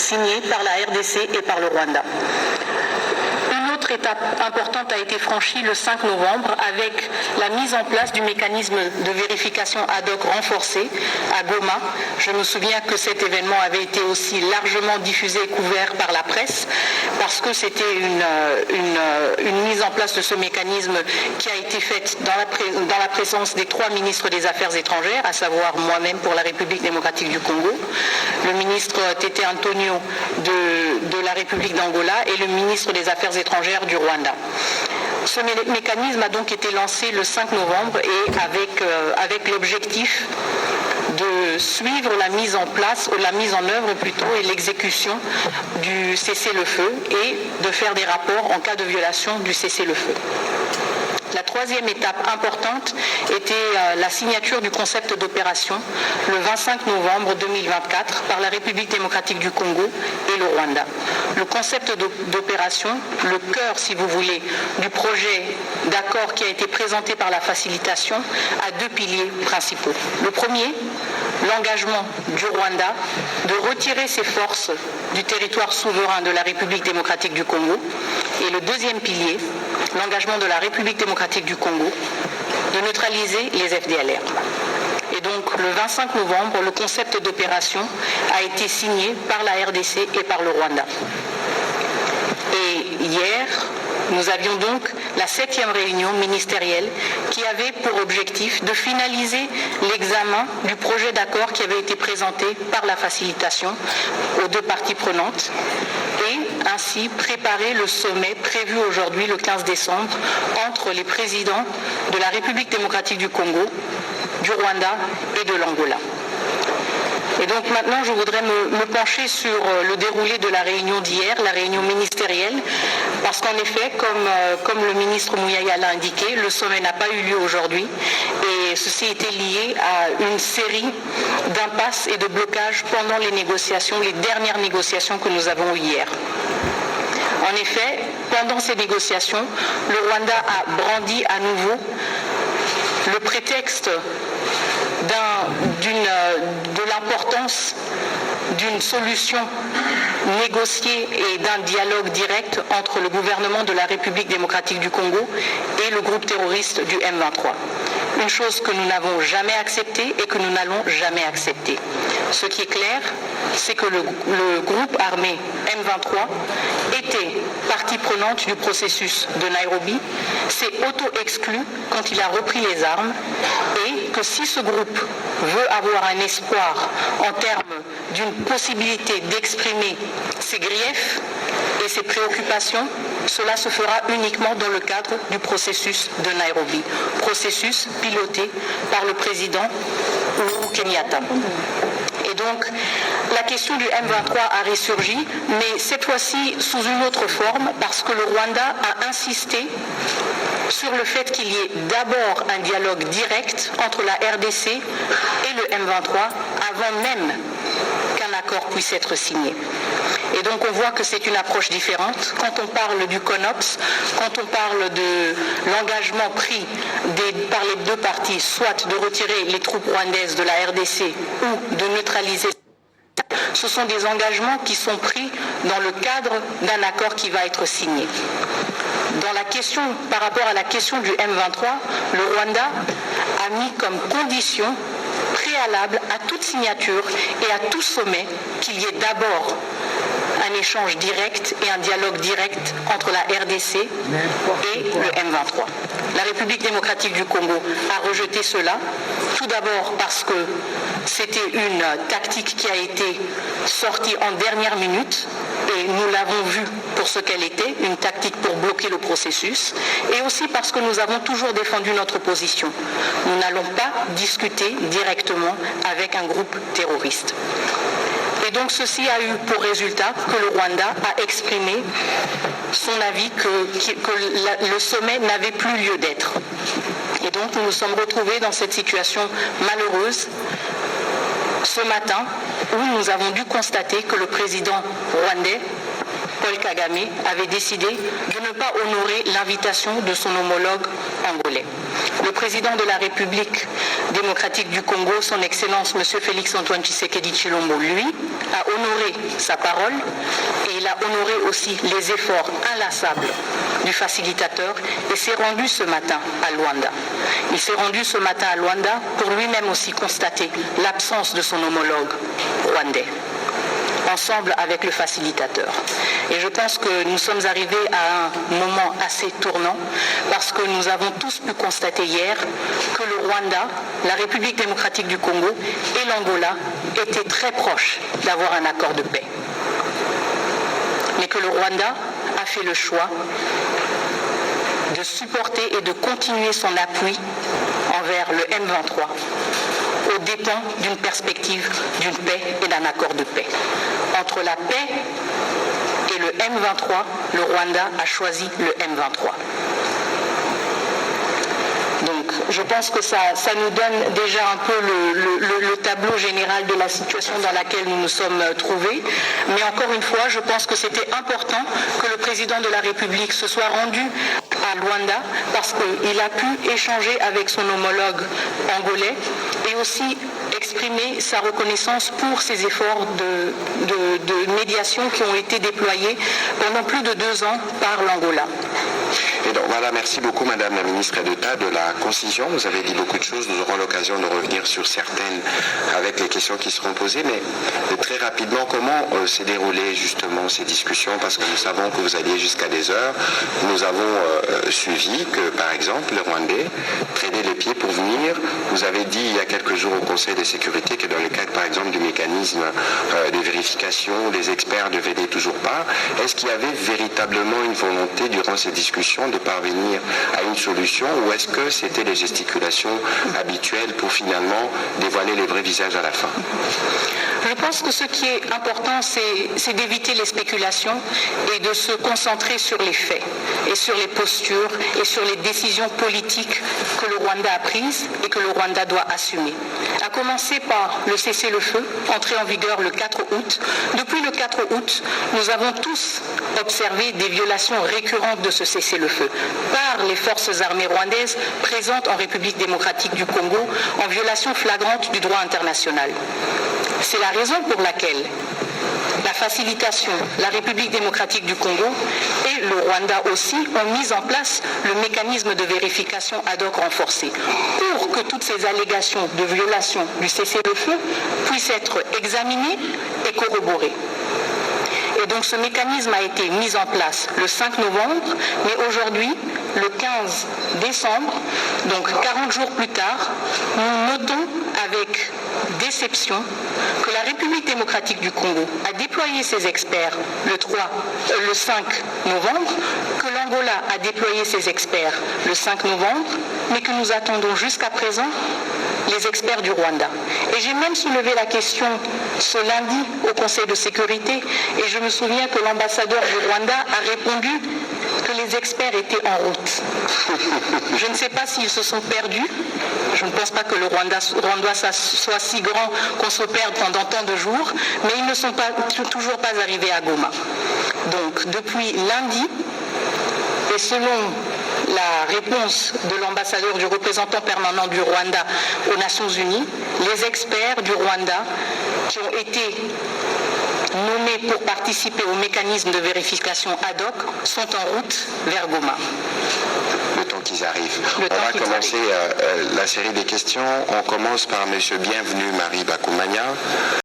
signé par la RDC et par le Rwanda. Une autre étape importante a été franchie le 5 novembre avec la mise en place du mécanisme de vérification ad hoc renforcé à Goma. Je me souviens que cet événement avait été aussi largement diffusé et couvert par la presse parce que c'était une mise en place de ce mécanisme qui a été faite dans la présence des 3 ministres des Affaires étrangères, à savoir moi-même pour la République démocratique du Congo, le ministre Tete Antonio de la République d'Angola et le ministre des Affaires étrangères du Rwanda. Ce mécanisme a donc été lancé le 5 novembre et avec l'objectif de suivre la mise en place, ou la mise en œuvre plutôt, et l'exécution du cessez-le-feu et de faire des rapports en cas de violation du cessez-le-feu. La troisième étape importante était la signature du concept d'opération le 25 novembre 2024 par la République démocratique du Congo et le Rwanda. Le concept d'opération, le cœur, si vous voulez, du projet d'accord qui a été présenté par la facilitation, a 2 piliers principaux. Le premier, l'engagement du Rwanda de retirer ses forces du territoire souverain de la République démocratique du Congo. Et le deuxième pilier, l'engagement de la République démocratique du Congo de neutraliser les FDLR. Et donc, le 25 novembre, le concept d'opération a été signé par la RDC et par le Rwanda. Et hier, nous avions donc la 7e réunion ministérielle qui avait pour objectif de finaliser l'examen du projet d'accord qui avait été présenté par la facilitation aux 2 parties prenantes et ainsi préparer le sommet prévu aujourd'hui le 15 décembre entre les présidents de la République démocratique du Congo, du Rwanda et de l'Angola. Et donc maintenant, je voudrais me pencher sur le déroulé de la réunion d'hier, la réunion ministérielle, parce qu'en effet, comme le ministre Mouyaya l'a indiqué, le sommet n'a pas eu lieu aujourd'hui et ceci était lié à une série d'impasses et de blocages pendant les négociations, les dernières négociations que nous avons eues hier. En effet, pendant ces négociations, le Rwanda a brandi à nouveau le prétexte de l'importance d'une solution négociée et d'un dialogue direct entre le gouvernement de la République démocratique du Congo et le groupe terroriste du M23. Une chose que nous n'avons jamais acceptée et que nous n'allons jamais accepter. Ce qui est clair, c'est que le groupe armé M23 était partie prenante du processus de Nairobi, s'est auto-exclu quand il a repris les armes et que si ce groupe veut avoir un espoir en termes d'une possibilité d'exprimer ses griefs et ses préoccupations, cela se fera uniquement dans le cadre du processus de Nairobi, processus piloté par le président Uhuru Kenyatta. Et donc, la question du M23 a ressurgi, mais cette fois-ci sous une autre forme, parce que le Rwanda a insisté sur le fait qu'il y ait d'abord un dialogue direct entre la RDC et le M23 avant même qu'un accord puisse être signé. Et donc on voit que c'est une approche différente. Quand on parle du CONOPS, quand on parle de l'engagement pris par les 2 parties, soit de retirer les troupes rwandaises de la RDC ou de neutraliser, ce sont des engagements qui sont pris dans le cadre d'un accord qui va être signé. Par rapport à la question du M23, le Rwanda a mis comme condition préalable à toute signature et à tout sommet qu'il y ait d'abord un échange direct et un dialogue direct entre la RDC et le M23. La République démocratique du Congo a rejeté cela, tout d'abord parce que c'était une tactique qui a été sortie en dernière minute et nous l'avons vu pour ce qu'elle était, une tactique pour bloquer le processus, et aussi parce que nous avons toujours défendu notre position. Nous n'allons pas discuter directement avec un groupe terroriste. Et donc ceci a eu pour résultat que le Rwanda a exprimé son avis que le sommet n'avait plus lieu d'être. Et donc nous nous sommes retrouvés dans cette situation malheureuse ce matin où nous avons dû constater que le président rwandais Paul Kagame avait décidé de ne pas honorer l'invitation de son homologue angolais. Le président de la République démocratique du Congo, son Excellence M. Félix-Antoine Tshisekedi Tshilombo, lui, a honoré sa parole et il a honoré aussi les efforts inlassables du facilitateur et s'est rendu ce matin à Luanda. Il s'est rendu ce matin à Luanda pour lui-même aussi constater l'absence de son homologue rwandais, ensemble avec le facilitateur. Et je pense que nous sommes arrivés à un moment assez tournant parce que nous avons tous pu constater hier que le Rwanda, la République démocratique du Congo et l'Angola étaient très proches d'avoir un accord de paix. Mais que le Rwanda a fait le choix de supporter et de continuer son appui envers le M23 aux dépens d'une perspective d'une paix et d'un accord de paix. Entre la paix et le M23, le Rwanda a choisi le M23. Donc, je pense que ça nous donne déjà un peu le tableau général de la situation dans laquelle nous nous sommes trouvés. Mais encore une fois, je pense que c'était important que le président de la République se soit rendu à Luanda parce qu'il a pu échanger avec son homologue angolais et aussi exprimer sa reconnaissance pour ses efforts de médiation qui ont été déployés pendant plus de 2 ans par l'Angola. Et donc voilà, merci beaucoup Madame la Ministre d'État de la Concision. Vous avez dit beaucoup de choses, nous aurons l'occasion de revenir sur certaines avec les questions qui seront posées, mais très rapidement, comment s'est déroulé justement ces discussions, parce que nous savons que vous alliez jusqu'à des heures. Nous avons suivi que par exemple les Rwandais traînaient les pieds pour venir. Vous avez dit il y a quelques jours au Conseil de sécurité que dans le cadre par exemple du mécanisme de vérification, les experts ne venaient toujours pas. Est-ce qu'il y avait véritablement une volonté durant ces discussions de parvenir à une solution, ou est-ce que c'était des gesticulations habituelles pour finalement dévoiler les vrais visages à la fin? Je pense que ce qui est important, c'est d'éviter les spéculations et de se concentrer sur les faits et sur les postures et sur les décisions politiques que le Rwanda a prises et que le Rwanda doit assumer. À commencer par le cessez-le-feu, entré en vigueur le 4 août. Depuis le 4 août, nous avons tous observé des violations récurrentes de ce cessez-le-feu par les forces armées rwandaises présentes en République démocratique du Congo en violation flagrante du droit international. C'est la raison pour laquelle la facilitation, la République démocratique du Congo et le Rwanda aussi ont mis en place le mécanisme de vérification ad hoc renforcé pour que toutes ces allégations de violation du cessez-le-feu puissent être examinées et corroborées. Et donc ce mécanisme a été mis en place le 5 novembre, mais aujourd'hui, le 15 décembre, donc 40 jours plus tard, nous notons avec déception que la République démocratique du Congo a déployé ses experts le 5 novembre, que l'Angola a déployé ses experts le 5 novembre, mais que nous attendons jusqu'à présent les experts du Rwanda. Et j'ai même soulevé la question ce lundi au Conseil de sécurité et je me souviens que l'ambassadeur du Rwanda a répondu que les experts étaient en route. Je ne sais pas s'ils se sont perdus. Je ne pense pas que le Rwanda soit si grand qu'on se perde pendant tant de jours, mais ils ne sont toujours pas arrivés à Goma. Donc depuis lundi, et selon la réponse de l'ambassadeur, du représentant permanent du Rwanda aux Nations Unies, les experts du Rwanda qui ont été nommés pour participer au mécanisme de vérification ad hoc sont en route vers Goma. Le temps qu'ils arrivent. On va commencer la série des questions. On commence par M. Bienvenu Marie Bakoumania.